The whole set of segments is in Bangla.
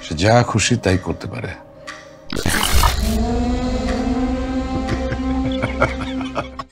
সে যা খুশি তাই করতে পারে।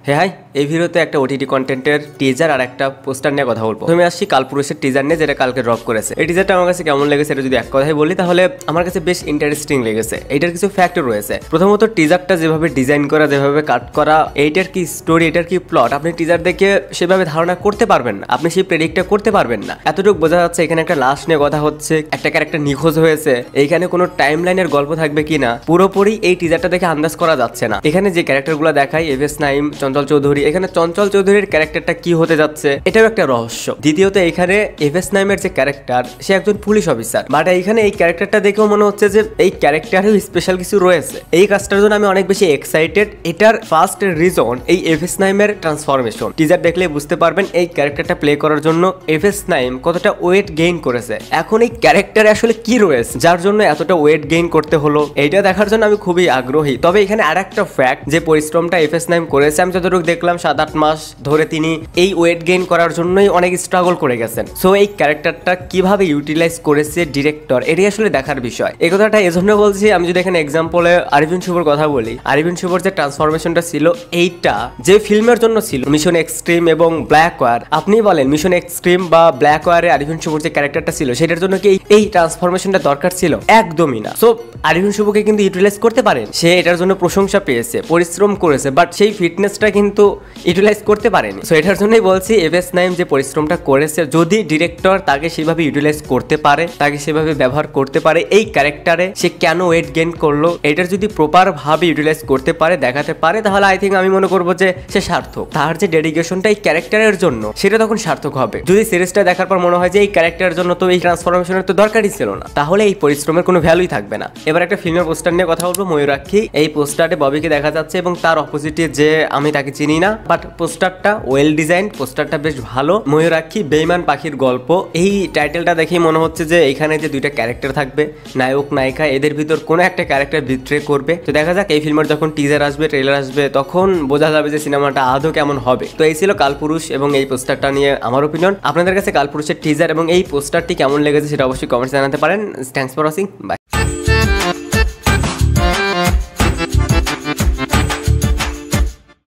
হ্যাঁ, এই ভিডিওতে একটা ওটিটি কন্টেন্টের টিজার আর একটা পোস্টার নিয়ে কথা বলবো। আমি আসছি কালপুরুষের টিজার নিয়ে, যেটা কালকে ড্রপ করেছে। এই টিজারটা আমার কাছে কেমন লেগেছে এটা যদি এক কথায় বলি তাহলে আমার কাছে বেশ ইন্টারেস্টিং লেগেছে। এইটার কিছু ফ্যাক্টর রয়েছে। প্রথমত টিজারটা যেভাবে ডিজাইন করা, যেভাবে কাট করা, এইটার কি স্টোরি, এটার কি প্লট, আপনি টিজার দেখে সেভাবে ধারণা করতে পারবেন না, আপনি সেই প্রেডিক্টটা করতে পারবেন না। এতটুকু বোঝা যাচ্ছে এখানে একটা লাশ নিয়ে কথা হচ্ছে, একটা ক্যারেক্টার নিখোঁজ হয়েছে, এইখানে কোনো টাইম লাইনের গল্প থাকবে কিনা পুরোপুরি এই টিজারটা দেখে আন্দাজ করা যাচ্ছে না। এখানে যে ক্যারেক্টারগুলো দেখায়, এভএস নাইম, চঞ্চল চৌধুরী, এখানে চঞ্চল চৌধুরীর ক্যারেক্টারটা কি হতে যাচ্ছে এটাও একটা রহস্য। দ্বিতীয়ত এখানে এভএস নাইমের যে ক্যারেক্টার, সে একজন পুলিশ অফিসার, বাট এইখানে এই ক্যারেক্টারটা দেখেও মনে হচ্ছে যে এই ক্যারেক্টারেও স্পেশাল কিছু রয়েছে। এই কাজটার জন্য আমি অনেক বেশি এক্সাইটেড। এটার ফার্স্ট রিজন এই এভএস নাইমের ট্রান্সফরমেশন। টিজার দেখলে বুঝতে পারবেন এই ক্যারেক্টারটা প্লে করার জন্য এভএস নাইম কতটা ওয়েট গেইন করেছে। এখন এই ক্যারেক্টারে আসলে কি রয়েছে যার জন্য এতটা ওয়েট গেইন করতে হলো, এইটা দেখার জন্য আমি খুবই আগ্রহী। তবে এখানে আর একটা ফ্যাক্ট, যে পরিশ্রমটা এভএস নাইম করেছে, আমি যতটুকু দেখলাম 7-8 মাস ধরে তিনি এই ওয়েট গেইন করার জন্যই অনেক স্ট্রাগল করে গেছেন। সো এই ক্যারেক্টারটা কিভাবে ইউটিলাইজ করেছে ডিরেক্টর, এটাই আসলে দেখার বিষয়। এই কথাটা এজন্য বলছি, আমি যদি এখানে এক্সাম্পলে আরিফিন শুভর কথা বলি, আরিফিন শুভর যে ট্রান্সফরমেশনটা ছিল, এইটা যে ফিল্মের জন্য ছিল মিশন এক্সট্রিম এবং ব্ল্যাক ওয়ার, আপনি বলেন মিশন এক্সট্রিম বা ব্ল্যাক ওয়ারে আরিফিন শুভর যে ক্যারেক্টারটা ছিল সেটার জন্য কি এই ট্রান্সফরমেশনটা দরকার ছিল? একদমই না। সো আরিফিন শুভকে কিন্তু ইউটিলাইজ করতে পারেন, সে এটার জন্য প্রশংসা পেয়েছে, পরিশ্রম করেছে, বাট সেই ফিটনেসটা কিন্তু ইউটিলাইজ করতে পারেনি। সো এটার জন্যই বলছি এভএস নাইম যে পরিশ্রমটা করেছে, যদি ডিরেক্টর তাকে সেভাবে ইউটিলাইজ করতে পারে, তাকে সেভাবে ব্যবহার করতে পারে, এই ক্যারেক্টারে সে কেন ওয়েট গেইন করলো, এটার যদি প্রপার ভাবে ইউটিলাইজ করতে পারে, দেখাতে পারে, তাহলে আই থিঙ্ক আমি মনে করবো যে সে সার্থক। তার যে ডেডিকেশনটা এই ক্যারেক্টারের জন্য, সেটা তখন সার্থক হবে। যদি সিরিজটা দেখার পর মনে হয় যে এই ক্যারেক্টারের জন্য তো এই ট্রান্সফরমেশনের তো দরকারই ছিল না, তাহলে এই পরিশ্রমের কোনো ভ্যালুই থাকবে না। এবার একটা ফিল্মের পোস্টার নিয়ে কথা বলবো, ময়ূরাক্ষী। এই পোস্টারে ববিকে দেখা যাচ্ছে এবং তার অপোজিটে যে আমি তাকে চিনি না, বাট পোস্টারটা ওয়েল ডিজাইন, পোস্টারটা বেশ ভালো। ময়ূরাক্ষী বেইমান পাখির গল্প, এই টাইটেলটা দেখেই মনে হচ্ছে যে এখানে যে দুইটা ক্যারেক্টার থাকবে, নায়ক নায়িকা, এদের ভিতর কোনো একটা ক্যারেক্টার বিট্রে করবে। তো দেখা যাক এই ফিল্মের যখন টিজার আসবে, ট্রেলার আসবে, তখন বোঝা যাবে যে সিনেমাটা আদৌ কেমন হবে। তো এই ছিল কালপুরুষ এবং এই পোস্টারটা নিয়ে আমার ওপিনিয়ন। আপনাদের কাছে কালপুরুষের টিজার এবং এই পোস্টারটি কেমন লেগেছে সেটা অবশ্যই কমেন্টে জানাতে পারেন। Thanks for watching, by.